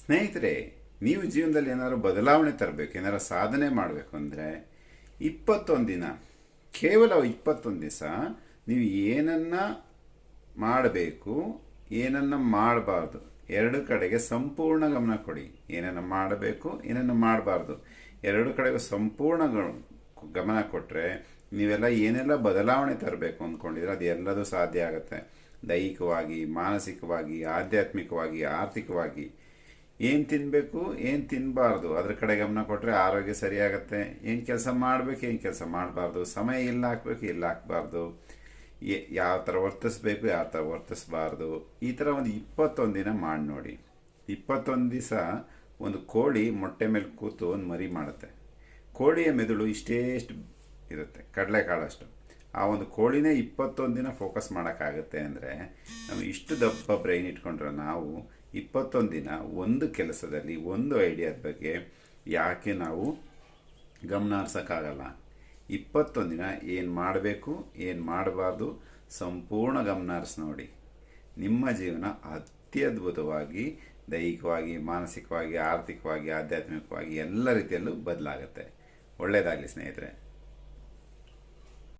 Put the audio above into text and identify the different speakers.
Speaker 1: ಸ್ನೇಹಿತರೆ, ನೀವು ಜೀವನದಲ್ಲಿ ಏನಾದ್ರು ಬದಲಾವಣೆ ತರಬೇಕು, ಏನಾದ್ರು ಸಾಧನೆ ಮಾಡಬೇಕು ಅಂದರೆ 21 ದಿನ, ಕೇವಲ 21 ದಿವಸ ನೀವು ಏನನ್ನ ಮಾಡಬೇಕು, ಏನನ್ನ ಮಾಡಬಾರ್ದು, ಎರಡು ಕಡೆಗೆ ಸಂಪೂರ್ಣ ಗಮನ ಕೊಡಿ. ಏನನ್ನ ಮಾಡಬೇಕು, ಏನನ್ನ ಮಾಡಬಾರ್ದು, ಎರಡು ಕಡೆಗೂ ಸಂಪೂರ್ಣ ಗಮನ ಕೊಟ್ಟರೆ ನೀವೆಲ್ಲ ಏನೆಲ್ಲ ಬದಲಾವಣೆ ತರಬೇಕು ಅಂದ್ಕೊಂಡಿದ್ರೆ ಅದು ಎಲ್ಲದೂ ಸಾಧ್ಯ ಆಗುತ್ತೆ. ದೈಹಿಕವಾಗಿ, ಮಾನಸಿಕವಾಗಿ, ಆಧ್ಯಾತ್ಮಿಕವಾಗಿ, ಆರ್ಥಿಕವಾಗಿ. ಏನು ತಿನ್ನಬೇಕು, ಏನು ತಿನ್ನಬಾರ್ದು ಅದ್ರ ಕಡೆ ಗಮನ ಕೊಟ್ಟರೆ ಆರೋಗ್ಯ ಸರಿಯಾಗತ್ತೆ. ಏನು ಕೆಲಸ ಮಾಡಬೇಕು, ಏನು ಕೆಲಸ ಮಾಡಬಾರ್ದು, ಸಮಯ ಇಲ್ಲ ಹಾಕ್ಬೇಕು, ಇಲ್ಲ ಹಾಕಬಾರ್ದು, ಯಾವ ಥರ ವರ್ತಿಸ್ಬೇಕು, ಯಾವ ಥರ ವರ್ತಿಸ್ಬಾರ್ದು, ಈ ಥರ ಒಂದು 21 ದಿನ ಮಾಡಿ ನೋಡಿ. 21 ದಿವಸ ಒಂದು ಕೋಳಿ ಮೊಟ್ಟೆ ಮೇಲೆ ಕೂತು ಒಂದು ಮರಿ ಮಾಡುತ್ತೆ. ಕೋಳಿಯ ಮೆದುಳು ಇಷ್ಟೇಷ್ಟು ಇರುತ್ತೆ, ಕಡಲೆಕಾಳಷ್ಟು. ಆ ಒಂದು ಕೋಳಿನೇ 21 ದಿನ ಫೋಕಸ್ ಮಾಡೋಕ್ಕಾಗತ್ತೆ ಅಂದರೆ ನಾವು ಇಷ್ಟು ದಪ್ಪ ಬ್ರೈನ್ ಇಟ್ಕೊಂಡ್ರೆ ನಾವು 21 ದಿನ ಒಂದು ಕೆಲಸದಲ್ಲಿ, ಒಂದು ಐಡಿಯಾದ ಬಗ್ಗೆ ಯಾಕೆ ನಾವು ಗಮನ ಹರಿಸೋಕ್ಕಾಗಲ್ಲ? 21 ದಿನ ಏನು ಮಾಡಬೇಕು, ಏನು ಮಾಡಬಾರ್ದು ಸಂಪೂರ್ಣ ಗಮನ ಹರಿಸಿ ನೋಡಿ. ನಿಮ್ಮ ಜೀವನ ಅತ್ಯದ್ಭುತವಾಗಿ ದೈಹಿಕವಾಗಿ, ಮಾನಸಿಕವಾಗಿ, ಆರ್ಥಿಕವಾಗಿ, ಆಧ್ಯಾತ್ಮಿಕವಾಗಿ ಎಲ್ಲ ರೀತಿಯಲ್ಲೂ ಬದಲಾಗುತ್ತೆ. ಒಳ್ಳೆಯದಾಗಲಿ ಸ್ನೇಹಿತರೆ.